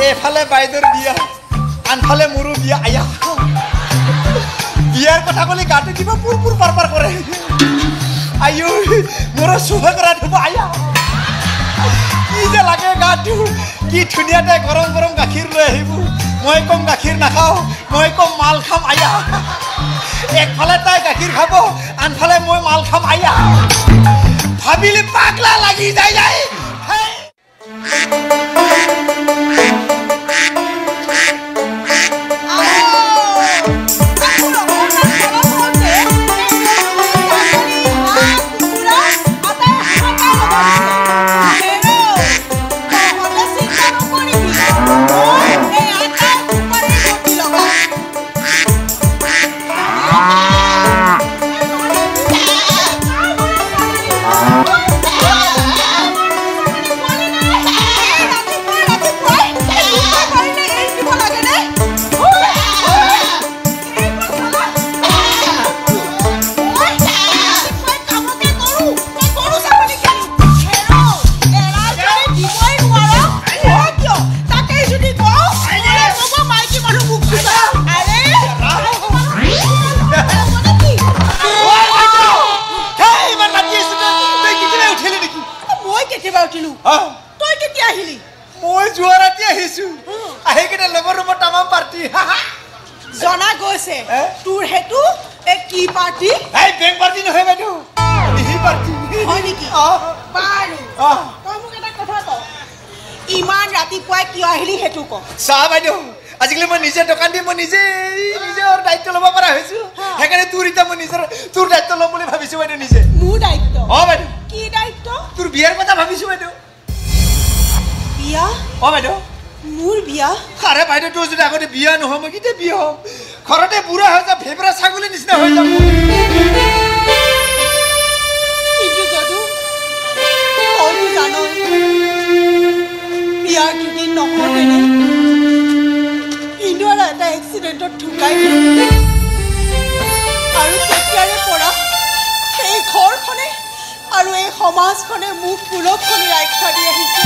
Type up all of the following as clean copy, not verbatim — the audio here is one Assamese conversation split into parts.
এফালে বাইদেউৰ বিয়া আনফালে মোৰো বিয়া আয়া বিয়াৰ কথা ক'লে গাটো কিবা পুৰ পাৰ কৰে আয়ো মোৰ শুভ কৰা ধুব আয়া কি যে লাগে গাটো কি ধুনীয়াতে গৰম গাখীৰ লৈ আহিব মই কম গাখীৰ নাখাওঁ মই কম মাল খাম আয়া একফালে তাই গাখীৰ খাব আনফালে মই মাল খাম আয়া ভাবিলে পাগলা লাগি যায় আজিকালি মই নিজে দোকান দি মই নিজে দায়িত্ব ল'ব পৰা হৈছো সেইকাৰণে তোৰ এতিয়া মই তোৰ দায়িত্ব ল'ম বুলি ভাবিছো বাইদেউ নিজে মোৰ দায়িত্ব বাইদেউ কি দায়িত্ব তোৰ বিয়াৰ কথা ভাবিছো বাইদেউ বিয়া বাইদেউ মোৰ বিয়া আৰে বাইদেউ তোৰ যদি আগতে বিয়া নহয় মই কেতিয়া বিয়া হ'ম ঘৰতে বুঢ়া হৈ যা ফেবৰা ছাগলী নিচিনা হৈ যাম কিন্তু যদু তইতো জানো বিয়াৰ দুদিন নহওঁতেনে ইন্দুৰ এটা এক্সিডেণ্টত ঢুকাই আৰু তেতিয়াৰে পৰা এই ঘৰখনে আৰু এই সমাজখনে মোক পুলকখনি ৰক্ষা দি আহিছে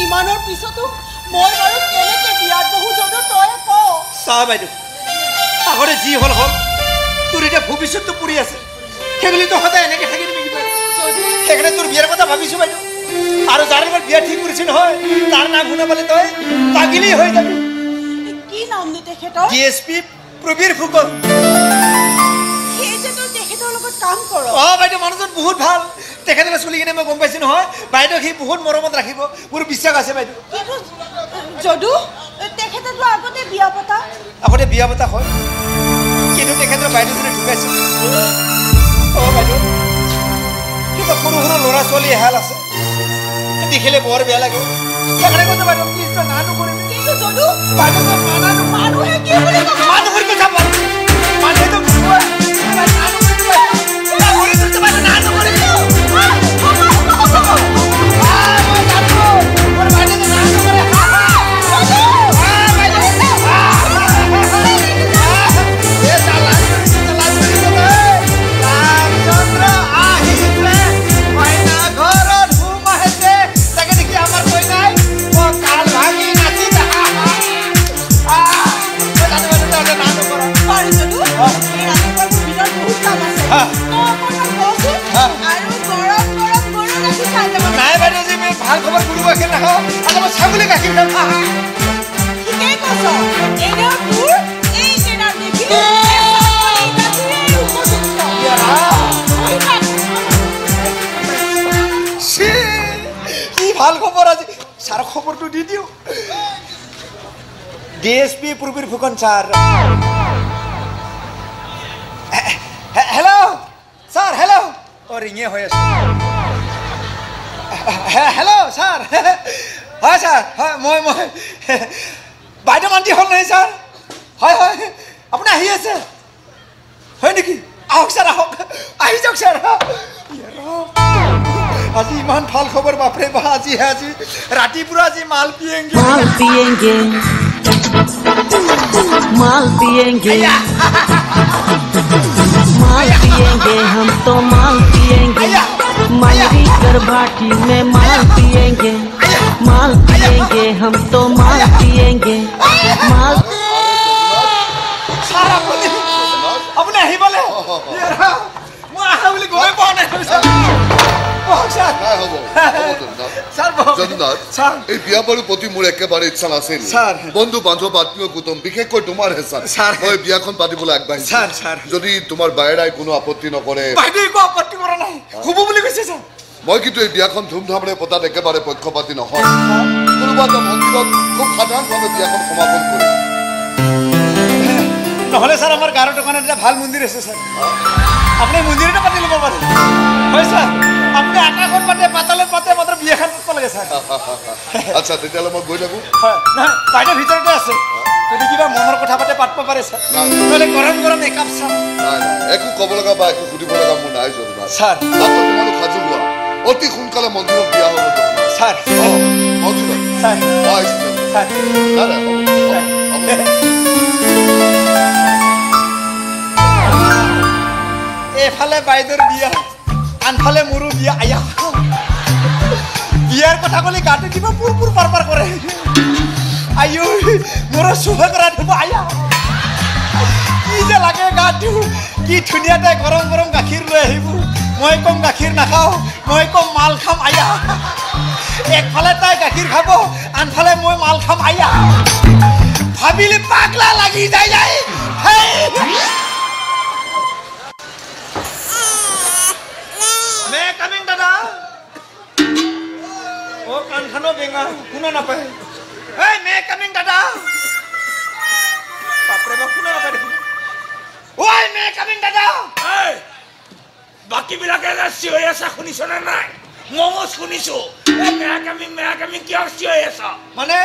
ইমানৰ পিছতো মই বাৰু কেনেকৈ বিয়াত বহু যদু তই কওঁ চাহ বাইদেউ আগতে যি হ'ল তোৰ এতিয়া ভৱিষ্যতটো পৰি আছে সেইবুলি তই সদায় এনেকৈ থাকি দিবি সেইকাৰণে তোৰ বিয়াৰ কথা ভাবিছো বাইদেউ আৰু যাৰ লগত বিয়া ঠিক কৰিছে নহয় তাৰ নাম শুনা পালে তই পাগিলি হৈ যাবি কি নাম নে তেখেতৰ ডিএসপি প্ৰবীৰ ফুকন সেই যে তই তেখেতৰ লগত কাম কৰ বাইদেউ মানুহজন বহুত ভাল তেখেতলৈ চলি কিনে মই গম পাইছো নহয় বাইদেউ সি বহুত মৰমত ৰাখিব মোৰ বিশ্বাস আছে বাইদেউ কিন্তু যদু তেখেতেতো আগতে বিয়া পতা হয় কিন্তু তেখেতৰ বাইদেউজনে ঢুকাইছে বাইদেউ কিবা সৰু ল'ৰা ছোৱালী এহাল আছে দেখিলে বৰ বেয়া লাগে সেইকাৰণে কৈছে বাইদেউ প্লিজ তই না নকৰিবি কিন্তু যদু বাইদেউ মানুহে কি বুলি মানুহ কৰি কথা বল মানুহেতো ভাল খবৰ কৰিব আছে না আৰু মই ছাগলী গাখীৰ খাম ঠিকেই কৈছ এনে তোৰ এই কেনা দেখি কি ভাল খবৰ আজি ছাৰ খবৰটো দি দিওঁ DSP Prabir Phukan sir hello' sir hello' ৰিঙে হৈ আছে হেল্ল' ছাৰ হয় ছাৰ হয় মই বাইদেউ মান্তি হ'ল নহয় ছাৰ হয় আপুনি আহি আছে হয় নেকি আহক ছাৰ আহক আহি যাওক ছাৰ আজি ইমান ভাল খবৰ বাপৰে বা আজি ৰাতিপুৱা আজি মাল পিয়েংগে माल पिएंगे हम तो माल पिएंगे मायरी कर भाटी में माल पिएंगे हम तो माल माल ছাৰ আপুনি আহিবলে মই আহা বুলি গৈ পোৱা নাই এই বিয়া বাৰু প্ৰতি মোৰ একেবাৰে ইচ্ছা নাছিল বন্ধু বান্ধৱ আত্মীয় কুটুম বিশেষকৈ তোমাৰ হেঁচা মই বিয়াখন পাতিবলৈ আগবাঢ়িছো যদি তোমাৰ বাইৰাই কোনো আপত্তি নকৰে হ'ব বুলি কৈছে ছাৰ মই কিন্তু এই বিয়াখন ধুমধামেৰে পতাত একেবাৰে পক্ষপাতি নহয় কোনোবা এটা মন্দিৰত খুব সাধাৰণভাৱে বিয়াখন সমাপন কৰিম নহ'লে ছাৰ আমাৰ গাঁৱৰ দোকানত এটা ভাল মন্দিৰ আছে ছাৰ আপুনি মন্দিৰতে পাতি ল'ব পাৰে হয় ছাৰ আপুনি আকাশত পাতে পাতালত পাতে মাত্ৰ বিয়াখন পাতিব লাগে ছাৰ আচ্ছা তেতিয়াহ'লে মই গৈ থাকোঁ হয় নহয় বাইদেউ ভিতৰতে আছে যদি কিবা মনৰ কথা পাতে পাতিব পাৰে ছাৰ নহ'লে গৰম গৰম একাপ চাম নাই নাই একো ক'ব লগা বা একো সুধিব লগা মোৰ নাই জৰুৰী ছাৰ মাত্ৰ তোমালোক সাজু হোৱা অতি সোনকালে মন্দিৰত বিয়া হ'ব ছাৰ মন্দিৰত ছাৰ মই আহিছোঁ ছাৰ নাই নাই এফালে বাইদেউৰ বিয়া আনফালে মোৰো বিয়া আয়া বিয়াৰ কথা ক'লে গাটো কিবা পুৰ পাৰ কৰে আয়ো মোৰো শুভ কৰা দিব আয়া কি যে লাগে গাটো কি ধুনীয়াতে গৰম গৰম গাখীৰ লৈ আহিব মই কম গাখীৰ নাখাওঁ মই কম মাল খাম আয়া একফালে তাই গাখীৰ খাব আনফালে মই মাল খাম আয়া ভাবিলে পাগলা লাগি যায় May coming dada. Oh kan khano benga kuna na pahe. Hey may coming dada. Bapre ba kuna na pahe. Oi may coming dada. Hey. Baki bilake siyo esa khuniso na nai. Momo khuniso. Hey may coming kya siyo esa. Mane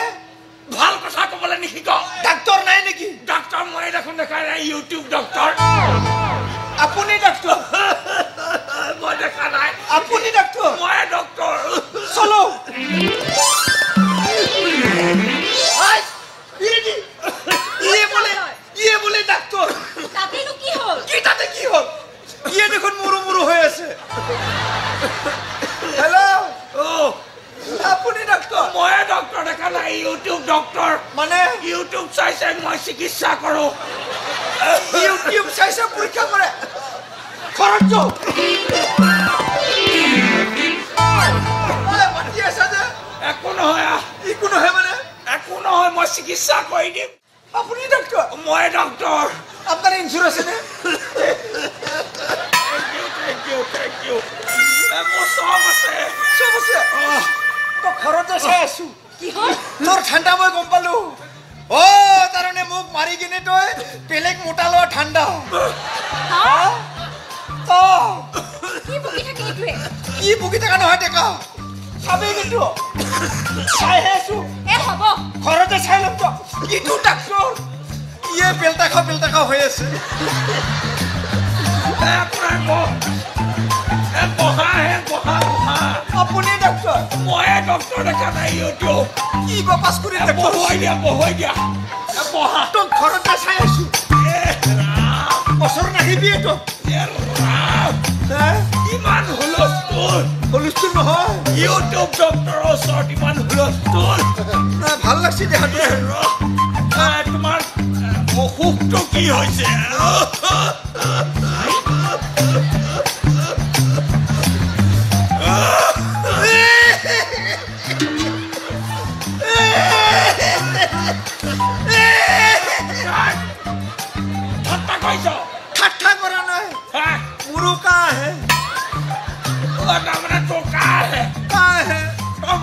ভাল কথা কবলে নিশিক ডাক্তৰ নাই নেকি ডাক্তৰ মই দেখোন দেখা নাই ইউটিউব ডাক্তৰ আপুনি ডাক্তৰ মই দেখা নাই আপুনি ডাক্তৰ মই ডাক্তৰ চলো আই ইৰেডি ইয়ে বলে ডাক্তৰ তাতেনো কি হল তাতে কি হল ইয়ে দেখোন মুৰু হয়ে আছে হ্যালো ও আপুনি ডাক্তৰ মই ডাক্তৰ দেখা নাই ইউটিউব ডাক্তৰ মানে ইউটিউব চাইছে মই চিকিৎসা কৰো ইউটিউব চাইছে পৰীক্ষা কৰে খৰচ মাতি আছে যে একো নহয় একো নহয় মানে একো নহয় মই চিকিৎসা কৰি দিম আপুনি ডাক্তৰ মই ডাক্তৰ আপোনাৰ ইন্স্যুৰেন্স আছে Thank you. মোৰ সব আছে তো ঘৰতে চাই আছো কি হল তোৰ ঠাণ্ডা মই গম পালো ও তাৰনে মোক মাৰি কিনে তই বেলেগ মোটা লোৱা ঠাণ্ডা তো কি বকি থাকে ইটোৱে কি বকি থাকা নহয় টেকা চাবি কিন্তু চাই আছো এ হ'ব ঘৰতে চাই ল'ম তো ইটো ডাক্তৰ ইয়ে বেলটা খাও হৈ আছে আপুনি ডাক্তৰ মই ডাক্তৰ দেখা নাই ইউটিউব কি বাপাস কৰি ডাক্তৰ বহাই দিয়া তো ঘৰতে চাই আছো ওচৰ নাহিবি তো ইমান হুলস্থুল নহয় ইউটিউব ডক্টৰৰ ওচৰত ইমান হুলস্থুল ভাল লাগছে দেহাটো তোমাৰ অসুখটো কি হৈছে ঠাট্টা কৰা নাই মোৰো কা হে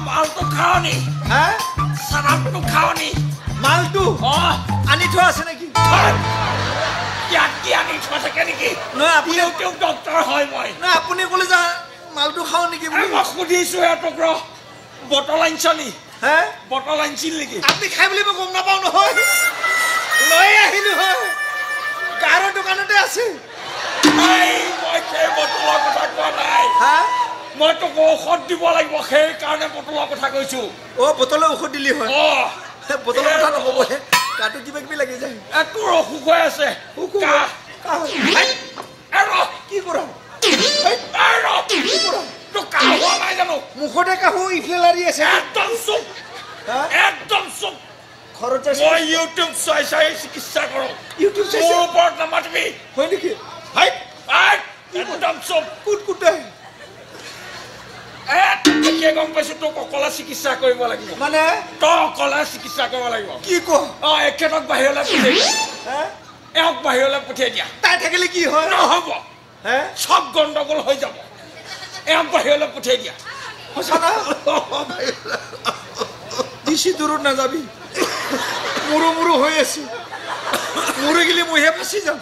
মালটো খাও নি চানাপটো খাও নি মালটো আনি থোৱা আছে নেকি ইয়াত কি আনি থোৱা থাকে নেকি ইউটিউব ডক্টৰ হয় মই আপুনি ক'লে যা মালটো খাওঁ নেকি মই সুধিছো সিহঁতক বটল আনিছ নি বটল আনিছিল নেকি আপুনি খাই বুলি মই গম নাপাওঁ নহয় লৈ আহিলো হয় গাঁৱৰ দোকানতে আছে মই সেই বটলৰ কথা কোৱা নাই মই তোক ঔষধ দিব লাগিব সেইকাৰণে বটলৰ কথা কৈছো বটলৰ ঔষধ দিলি হয় বটলৰ কথা নক'বহে গাটো কিবা কিবি লাগি যায় তোৰ অসুখ হৈ আছে কি কৰা তোৰ কাহ হোৱা নাই জানো মুখতে কাহো ইফালে লাৰি আছে একদম চুপ ঘৰতে মই ইউটিউব চাই চাই চিকিৎসা কৰোঁ ইউটিউব চাই মোৰ ওপৰত নামাতিবি হয় নেকি হাই একদম চব কুটকুটে এতিয়া গম পাইছো তোক অকলে চিকিৎসা কৰিব লাগিব মানে তই অকলে চিকিৎসা কৰিব লাগিব কি ক এখেতক বাহিৰলৈ পঠিয়াই দিয়া এওক বাহিৰলৈ পঠিয়াই দিয়া তাই থাকিলে কি হয় নহ'ব সব গণ্ডগোল হৈ যাব এওক বাহিৰলৈ পঠিয়াই দিয়া সঁচা বেছি দূৰত নাযাবি মুৰু হৈ আছো মুৰু গিলি মইহে ফাঁচি যাম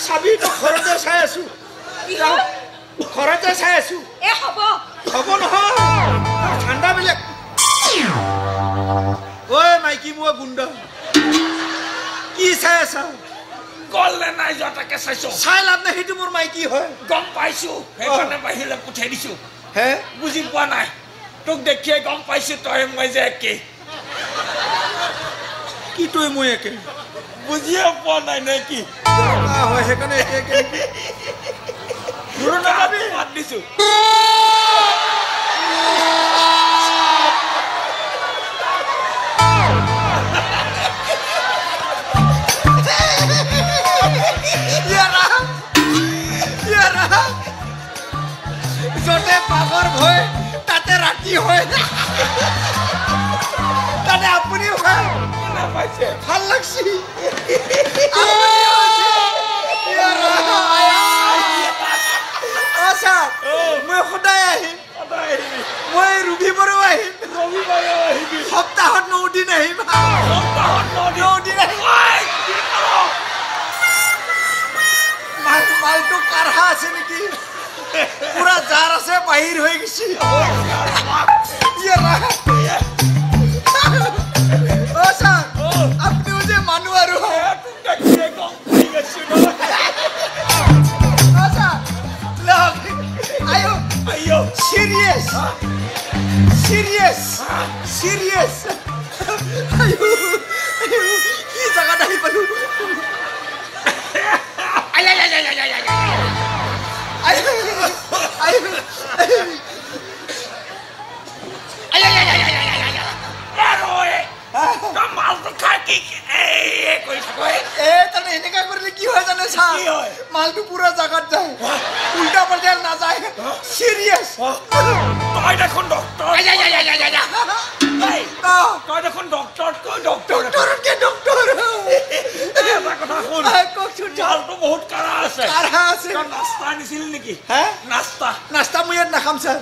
চাবি তো ঘৰতে চাই আছো ঘৰতে চাই আছো হ'ব নহয় ঠাণ্ডা বেলেগ ঐ মাইকী মই গুণ্ডা কি চাই আছা গ'লে নাই যোৱা তাকে চাইছো চাই লাভ নাই সেইটো মোৰ মাইকী হয় গম পাইছো সেইকাৰণে বাহিৰলৈ পঠিয়াই দিছো হে বুজি পোৱা নাই তোক দেখিয়ে গম পাইছো তই মই যে একে কি তই মই একে বুজিয়ে পোৱা নাই নে কি হয় সেইকাৰণে একে একে মাত দিছো যতে পাগৰ ভয় তাতে ৰাতি হয় তাতে আপুনি হয় ভাল লাগছি মই সদায় আহিম মই ৰবিবাৰো আহিম সপ্তাহত 9 দিন আহিম মালটো কাঢ়া আছে নেকি পুৰা জাৰ আছে বাহিৰ হয়ে গেছি আপনিও যে মানু আৰু সিরিয়াস সিরিয়াস সিরিয়াস কি জায়গা আহি পালো মালটো পুরা জাগাত যায় উল্টা পাল্টা না যায় সিরিয়াস তই দেখোন ডক্টর তই দেখোন ডক্টর ডক্টর কথা শুন চালটো বহুত কাঢ়া আছে নাস্তা আনিছিল নেকি নাস্তা মই ইয়াত নাখাম ছাৰ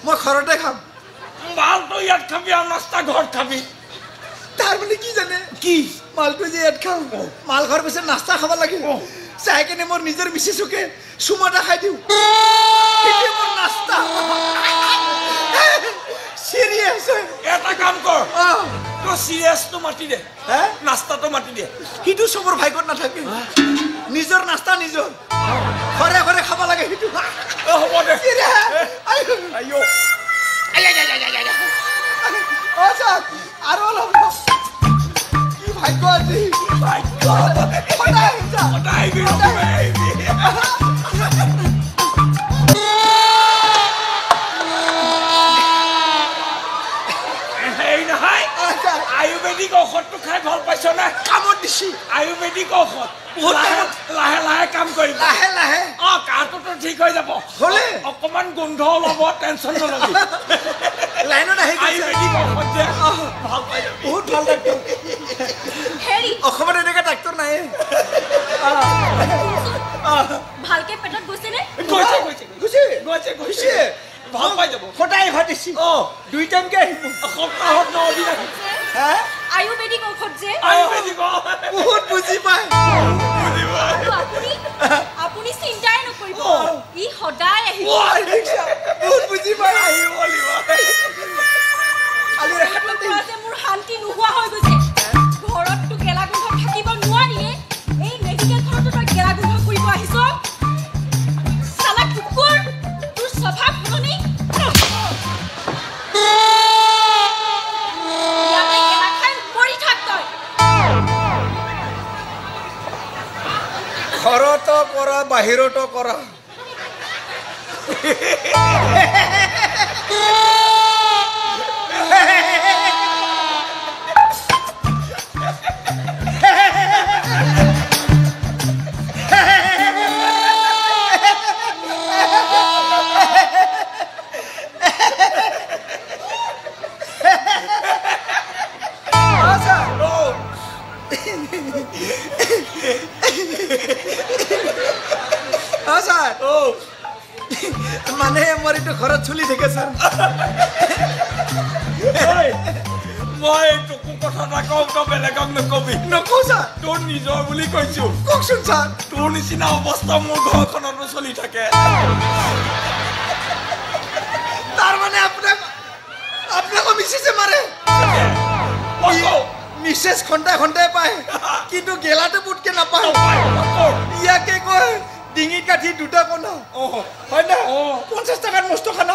মই ঘৰতে খাম মালটো ইয়াত খাবি আৰু নাস্তা ঘৰত খাবি তাৰ মানে কি জানে কি মালটো যে ইয়াত খাম মাল ঘৰ পিছত নাস্তা খাব লাগে চাই কেনে মোৰ নিজৰ মিছেছকে চুমাটা খাই দিওঁ সেইটো মোৰ নাস্তা সিরিয়াস এটা কাম কর তো সিরিয়াস তো মাটি দে হ্যাঁ নাস্তা তো মাটি দে হিটু সবর ভাইকত না থাকে নিজর নাস্তা নিজর ঘরে ঘরে খাবা লাগে হিটু হব দে আইও আইও আচ্ছা আর অলপ কি ভাগ্য আছে ভাগ্য ওটাই আয়ুর্বেদিক ঔষধটো খাই ভাল পাইছ না কামত দিছি আয়ুর্বেদিক ঔষধ লাহে লাহে কাম কৰিবা লাহে লাহে কাহটো ঠিক হৈ যাব হলে অকমান গোন্ধ ওলাব টেনচন নলবি লাইনত আহি আয়ুর্বেদিক ঔষধ যে ভাল পাই বহুত ভাল ডাক্তৰ হেৰি অসমত এনেকা ডাক্তৰ নাই ভালকে পেটত গৈছে নে গৈছে ভাল পাই যাব সদায় ভাতিছি দুই টাইমকে আহিব সপ্তাহত 9 দিন হ্যাঁ আয়ুর্বেদিক ঔষধ যে আয়ুর্বেদিক বহুত বুজি পায় আপুনি চিন্তাই নকৰিব ই সদায় আহিব বহুত বুজি পায় আহিব মোৰ শান্তি নোহোৱা হৈ গৈছে ঘৰতটো গেলা গোন্ধ থাকিব নোৱাৰিয়ে এই মেডিকেলখনতো তই গেলা গোন্ধ কৰিব আহিছ চালা কুকুৰ তোৰ স্বভাৱ শুনি ঘৰতো কৰা বাহিৰতো কৰা স্যার ও মানে আমার একটু খরচ চলি থাকে স্যার মই তোকো কথা এটা কওঁ তই বেলেগক নকবি নকওঁ স্যার তোৰ নিজৰ বুলি কৈছো কওকচোন স্যাৰ তোৰ নিচিনা অৱস্থা মোৰ ঘৰখনতো চলি থাকে তার মানে আপনাকে মিসেসে মারে মিসেস ঘন্টায় ঘন্টায় পায় কিন্তু গেলাতে বুটকে নাপায় ইয়াকে কয় ডিঙিত কাঠি দুটা কণা হয় না 50 টাকার মস্ত খানা